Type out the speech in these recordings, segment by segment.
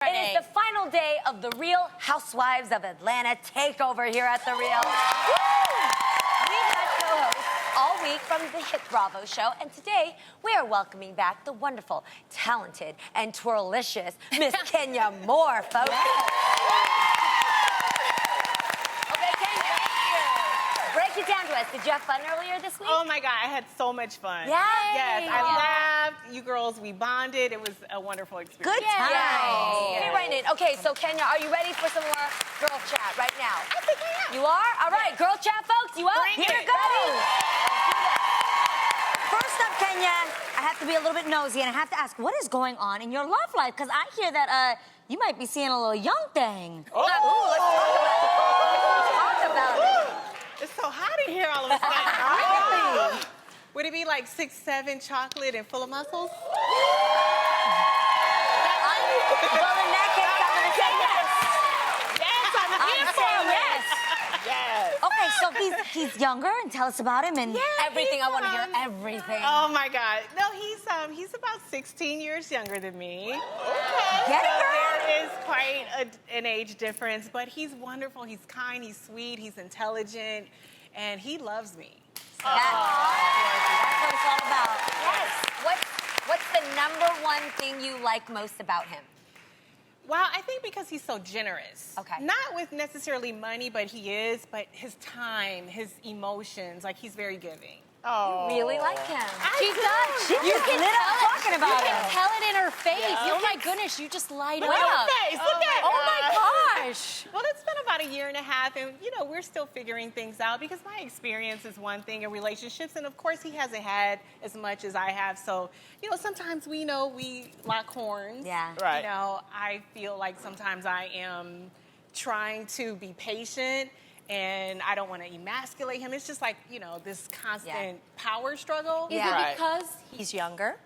It is the final day of the Real Housewives of Atlanta takeover here at The Real. We've had co-hosts all week from the hit Bravo show, and today we are welcoming back the wonderful, talented, and twirlicious Miss Kenya Moore, folks. Okay, Kenya, break it down to us. Did you have fun earlier this week? Oh my God, I had so much fun. Yay! Yes, I laughed. You girls, we bonded. It was a wonderful experience. Good time. Get it right in. Okay, so Kenya, are you ready for some more girl chat right now? I think I am. You are? All right, girl chat, folks. You up? Bring Here it. it goes. First up, Kenya, I have to be a little bit nosy, and I have to ask, what is going on in your love life? Because I hear that you might be seeing a little young thing. Ooh, let's talk about it. It's so hot in here all of a sudden. Really? Would it be like 6'7" chocolate and full of muscles? Well, in that case, I'm going to say yes. Yes, I'm here for yes. Yes. Okay, so he's younger, and tell us about him. And Everything. I want to hear everything. Oh my God. No, he's about 16 years younger than me. Okay. Get it, So girl. there is quite an age difference, but he's wonderful. He's kind, he's sweet, he's intelligent, and he loves me. That's what it's all about. Yes. What's the #1 thing you like most about him? Well, I think because he's so generous. Okay. Not with necessarily money, but he is, but his time, his emotions, like he's very giving. You really like him. She does. She just lit up talking about You him. can tell it in her face. Yeah. Oh my goodness, you just light Look up. at her face. Look at Oh my gosh. Well, it's been about 1.5 years, and we're still figuring things out because my experience is one thing in relationships, and of course he hasn't had as much as I have. So, sometimes we lock horns. Yeah. Right. I feel like sometimes I am trying to be patient, and I don't want to emasculate him. It's just like, this constant power struggle. Is Right. it because he's younger?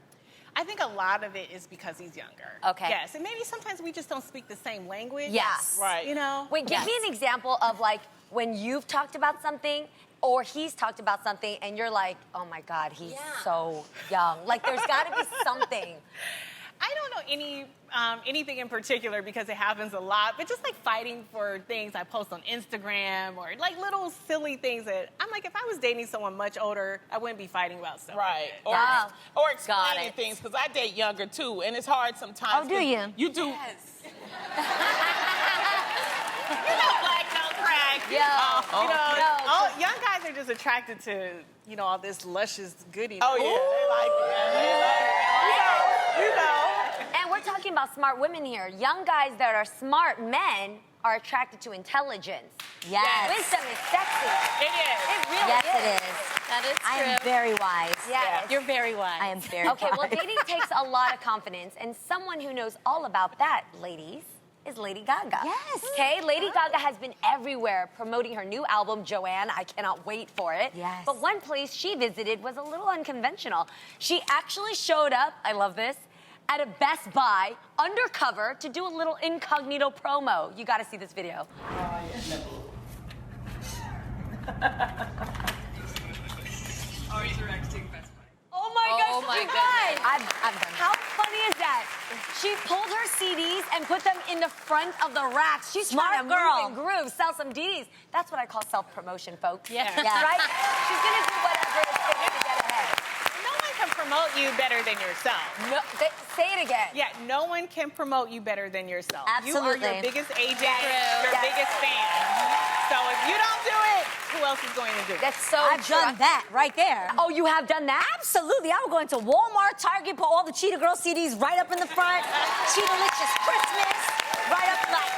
I think a lot of it is because he's younger. Okay. Yes, and maybe sometimes we just don't speak the same language. Yes. Right. Wait, give me an example of like when you've talked about something or he's talked about something and you're like, oh my God, he's so young. Like there's got to be something. I don't know anything in particular because it happens a lot, but just like fighting for things I post on Instagram or like little silly things that I'm like, if I was dating someone much older, I wouldn't be fighting about stuff. Right. Yeah. Or Got explaining it. things, because I date younger too, and it's hard sometimes. Oh, do 'cause you? You do. Yes. Black don't crack. Young guys are just attracted to, all this luscious goodie. Oh, yeah. They like it. And we're talking about smart women here. Young guys that are smart men are attracted to intelligence. Yes. Wisdom is sexy. It is. It really Yes, is. it is. That is I am very wise. Yes. You're very wise. I am very Okay, well, wise. dating takes a lot of confidence, and someone who knows all about that, ladies, is Lady Gaga. Yes. Okay, Lady Gaga has been everywhere promoting her new album, Joanne. I cannot wait for it. Yes. But one place she visited was a little unconventional. She actually showed up, I love this, at a Best Buy, undercover, to do a little incognito promo. You gotta see this video. Oh my Oh gosh, my you guys! I've done How funny is that? She pulled her CDs and put them in the front of the racks. She's Smart trying to girl. move and groove, sell some DVDs. That's what I call self-promotion, folks. Yeah. Yeah. Right? She's gonna do whatever it takes to get ahead. No one can promote you better than yourself. No, say it again. Yeah, no one can promote you better than yourself. You are Absolutely. your biggest agent, True. your Yes. biggest fan. So if you don't do it, who else is going to do it? That's so I've true. done that right there. Oh, you have done that? Absolutely. I would go into Walmart, Target, put all the Cheetah Girl CDs right up in the front. Cheetah-licious Christmas, right up like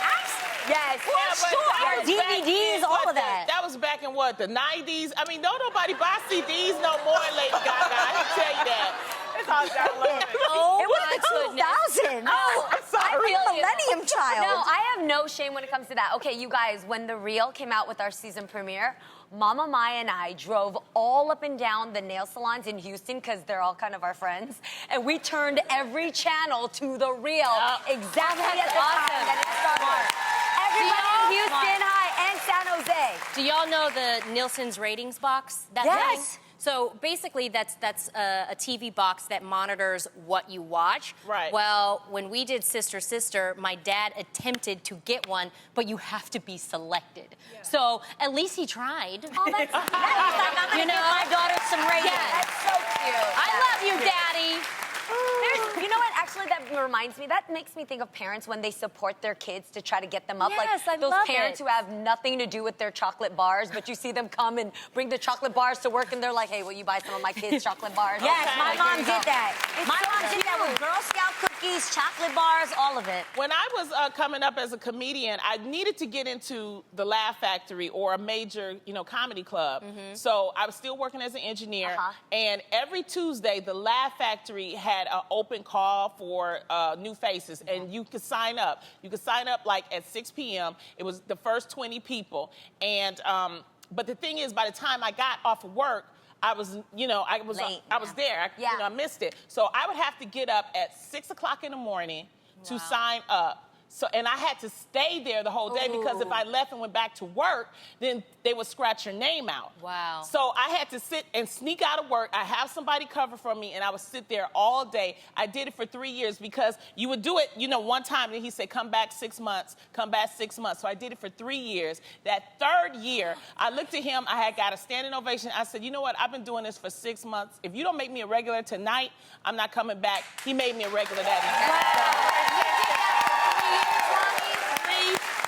Yes. Well, but sure. that was back DVDs, in, all what, of that. That was back in what, the 90s? I mean, don't nobody buy CDs no more, Lady Gaga. I can tell you that. It's all downloaded. Oh It was my the goodness. 2000s. Oh, I'm sorry. I feel you. Millennium Child. No, I have no shame when it comes to that. Okay, you guys, when The Real came out with our season premiere, Mama Maya and I drove all up and down the nail salons in Houston because they're all kind of our friends, and we turned every channel to The Real exactly at the time that it started. Everybody in Houston, hi, and San Jose. Do y'all know the Nielsen's ratings box? That Yes. thing? So basically, that's a TV box that monitors what you watch. Right. Well, when we did Sister Sister, my dad attempted to get one, but you have to be selected. Yeah. So at least he tried. Oh, that's like, I'm gonna give my daughter some ratings. Yeah. That's so cute. I love you, Daddy. You know what? Actually, that reminds me. That makes me think of parents when they support their kids to try to get them up. Yes, I like those love parents it. who have nothing to do with their chocolate bars, but you see them come and bring the chocolate bars to work, and they're like, "Hey, will you buy some of my kids' chocolate bars?" Yes, Okay. my Like, mom here you did go. that. It's My so mom did that with cute. Girl Scout cookies, chocolate bars, all of it. When I was coming up as a comedian, I needed to get into the Laugh Factory or a major, comedy club. So I was still working as an engineer, and every Tuesday, the Laugh Factory had an open call for new faces, and you could sign up. You could sign up like at 6 p.m. It was the first 20 people, and but the thing is, by the time I got off of work, I was, Late, I was there. I missed it. So I would have to get up at 6 o'clock in the morning to sign up. So, and I had to stay there the whole day because if I left and went back to work, then they would scratch your name out. Wow. So I had to sit and sneak out of work. I have somebody cover for me, and I would sit there all day. I did it for 3 years because you would do it, one time, and he said, come back 6 months, come back 6 months. So I did it for 3 years. That third year, I looked at him. I had got a standing ovation. I said, you know what? I've been doing this for 6 months. If you don't make me a regular tonight, I'm not coming back. He made me a regular that night.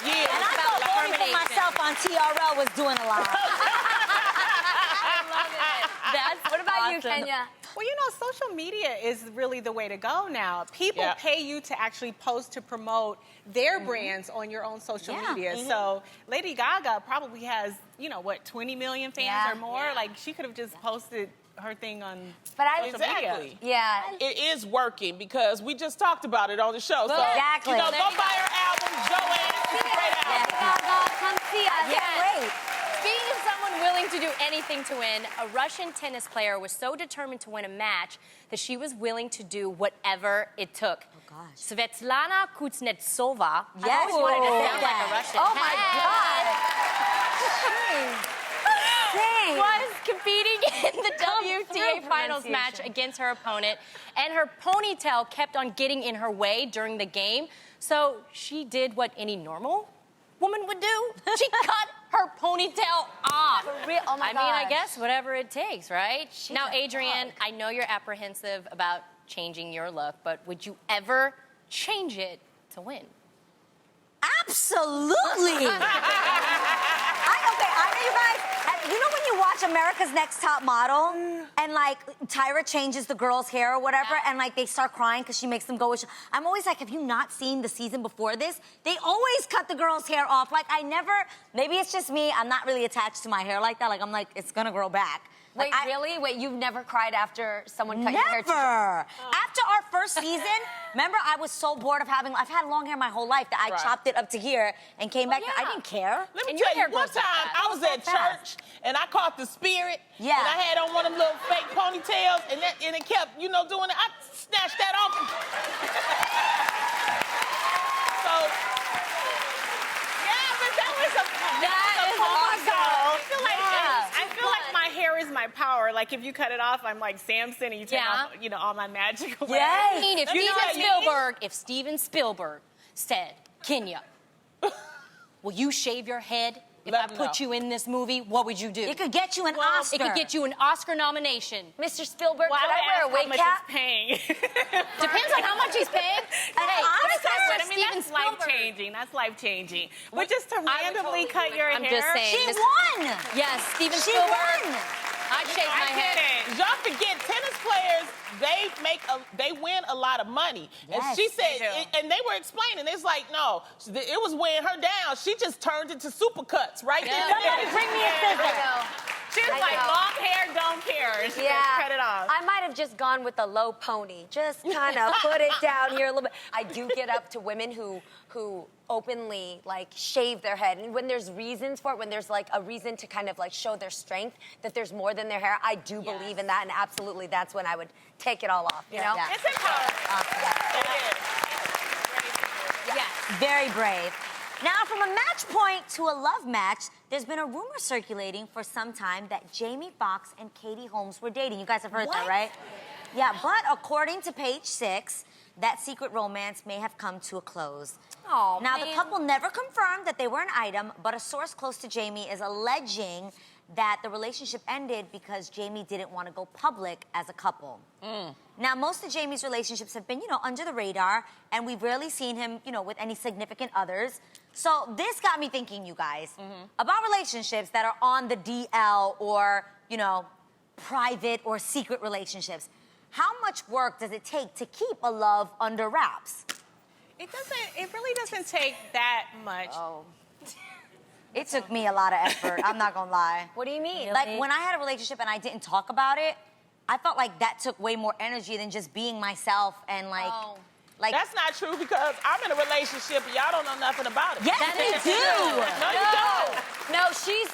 Yeah, And I thought voting for myself on TRL was doing a lot. What about you, awesome. Kenya? Well, social media is really the way to go now. People pay you to actually post to promote their brands on your own social media. So Lady Gaga probably has, 20 million fans or more? Yeah. Like, she could have just posted her thing on But social media. Yeah. It is working because we just talked about it on the show. So, Exactly. go buy her album, Joanne. It's a great album. Gaga, come see us. Wait. Speaking of someone willing to do anything to win, a Russian tennis player was so determined to win a match that she was willing to do whatever it took. Oh, gosh. Svetlana Kuznetsova. Yes. I always wanted to Oh. sound like a Russian. Oh, my Was competing in the WTA through finals match pronunciation. against her opponent, and her ponytail kept on getting in her way during the game. So she did what any normal woman would do. She cut her ponytail off. For real? Oh, my I mean, I gosh. guess whatever it takes, right? She's Now, a Adrienne, thug. I know you're apprehensive about changing your look, but would you ever change it to win? Absolutely. I know you guys, you know when you watch America's Next Top Model and like Tyra changes the girl's hair or whatever and like they start crying because she makes them go, I'm always like, have you not seen the season before this? They always cut the girl's hair off. Like maybe it's just me, I'm not really attached to my hair like that. Like I'm like, it's gonna grow back. Wait, Like, really? Wait, you've never cried after someone cut your hair? Never. After our first season, remember I was so bored of I've had long hair my whole life that I chopped it up to here and came back. I didn't care. Let me And your tell hair you, one grows back time fast. I was at church and I caught the spirit. Yeah. And I had on one of them little fake ponytails and it kept, doing it. I snatched that off. So, yeah, but that was a I feel like my hair is my power. Like if you cut it off, I'm like Samson, and you take off, all my magic away. I mean, if Let me Steven Spielberg said, Kenya, will you shave your head if Let I him put know. you in this movie? What would you do? It could get you an Oscar. It could get you an Oscar nomination. Mr. Spielberg, Well, could I wear a wig cap? how much it's paying. Depends on how much he's paying. Hey, Oscar? But I mean, Steven that's Spielberg. life-changing. That's life-changing. But just to I would randomly totally cut do it. your I'm hair. just saying. She Miss- won. Yes, Steven She Spielberg. won. I'd shave my I get head. it. Y'all forget tennis players, they win a lot of money. And Yes, she said, they do. and they were explaining, it's like, no, it was weighing her down. She just turned it to supercuts right there. Somebody bring me a scissor. She was I like, know. long hair, don't care. She Yeah. just cut it off. I might have just gone with a low pony. Just kind of put it down here a little bit. I do get up to women who openly like shave their head, and when there's reasons for it, when there's like a reason to kind of like show their strength, that there's more than their hair, I do believe in that, and absolutely that's when I would take it all off, you know? Yeah. It's empowering. Awesome. It is. Very brave. Now, from a match point to a love match, there's been a rumor circulating for some time that Jamie Foxx and Katie Holmes were dating. You guys have heard that, right? Yeah, but according to Page Six, that secret romance may have come to a close. Oh, now, man. the couple never confirmed that they were an item, but a source close to Jamie is alleging that the relationship ended because Jamie didn't want to go public as a couple. Now, most of Jamie's relationships have been, under the radar, and we've rarely seen him, with any significant others. So this got me thinking, you guys, about relationships that are on the DL or, private or secret relationships. How much work does it take to keep a love under wraps? It really doesn't take that much. Oh. It took me a lot of effort, I'm not gonna lie. What do you mean? Like, when I had a relationship and I didn't talk about it, I felt like that took way more energy than just being myself and, like... That's not true because I'm in a relationship and y'all don't know nothing about it. Yes, we do! No, you don't.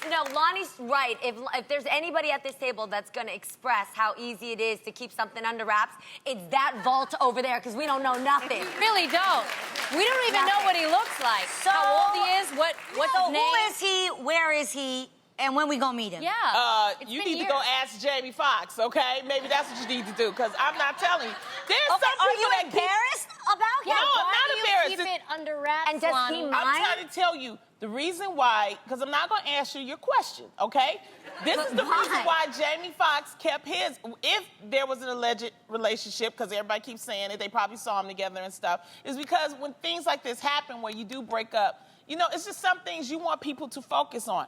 No, Lonnie's right. If there's anybody at this table that's gonna express how easy it is to keep something under wraps, it's that vault over there, because we don't know nothing. We really don't. We don't even know what he looks like. So- how old he is, what's So his name. who is he, where is he, and when we gonna meet him? Yeah. It's You been need to years. go ask Jamie Foxx, okay? Maybe that's what you need to do, because I'm not telling you. There's Okay, some are people you that keep... embarrassed about No, him? I'm Why not do you embarrassed. keep it under wraps, And does he Lonnie? mind? I'm trying to tell you the reason why, because I'm not going to answer your question, okay? This is the reason why Jamie Foxx kept his. If there was an alleged relationship, because everybody keeps saying it, they probably saw them together and stuff, is because when things like this happen where you do break up, it's just some things you want people to focus on.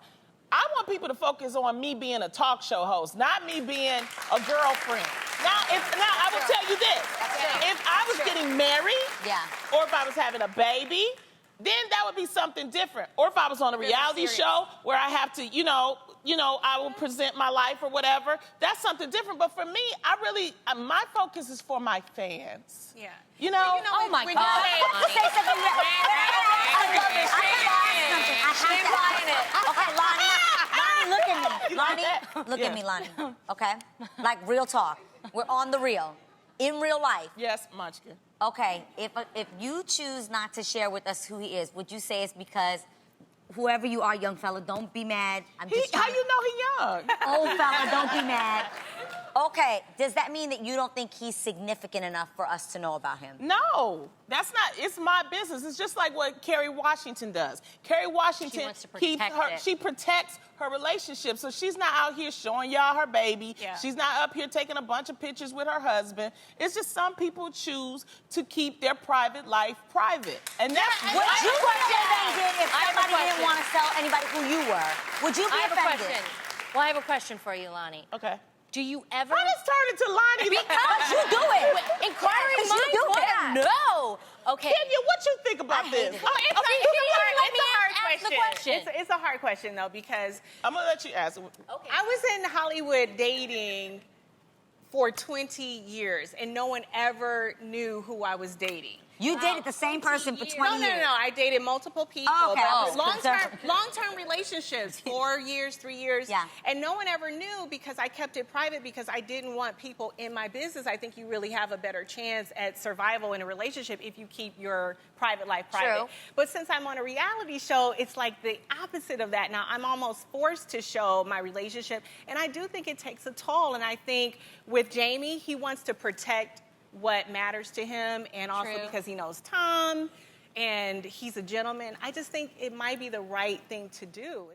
I want people to focus on me being a talk show host, not me being a girlfriend. Now I will tell you this. If I was getting married, or if I was having a baby, then that would be something different. Or if I was on a reality show where I have to, I will present my life or whatever, that's something different. But for me, my focus is for my fans. Yeah. Oh my when God. you say- Say something. I love it. I look at me. Lonnie, look at me, Lonnie. Okay? Like, real talk. We're on the real. In real life. Yes, Munchkin. Okay, if you choose not to share with us who he is, would you say it's because whoever you are, young fella, don't be mad. How you know he young? Old fella, don't be mad. Okay, does that mean that you don't think he's significant enough for us to know about him? No, that's not. It's my business. It's just like what Kerry Washington does. Kerry Washington wants to protect it. She protects her relationship, so she's not out here showing y'all her baby. Yeah. She's not up here taking a bunch of pictures with her husband. It's just some people choose to keep their private life private, and that's Would you be offended if I have a somebody didn't question. want to tell anybody who you were? Would you be I have a offended? question. Well, I have a question for you, Lonnie. okay. Do you ever... How does turn into Lonnie? Because you do it. Inquiring Because you minds do want that. to know. Okay. Kenya, what you think about this? It's a ask the hard question. question. It's a hard question, though, because I'm gonna let you ask. Okay. I was in Hollywood dating for 20 years, and no one ever knew who I was dating. You dated the same person for 20 years. No. I dated multiple people. Oh, okay. But long-term relationships, 4 years, 3 years. Yeah. And no one ever knew because I kept it private because I didn't want people in my business. I think you really have a better chance at survival in a relationship if you keep your private life private. True. But since I'm on a reality show, it's like the opposite of that. Now, I'm almost forced to show my relationship. And I do think it takes a toll. And I think with Jamie, he wants to protect what matters to him, and also True. because he knows Tom and he's a gentleman. I just think it might be the right thing to do.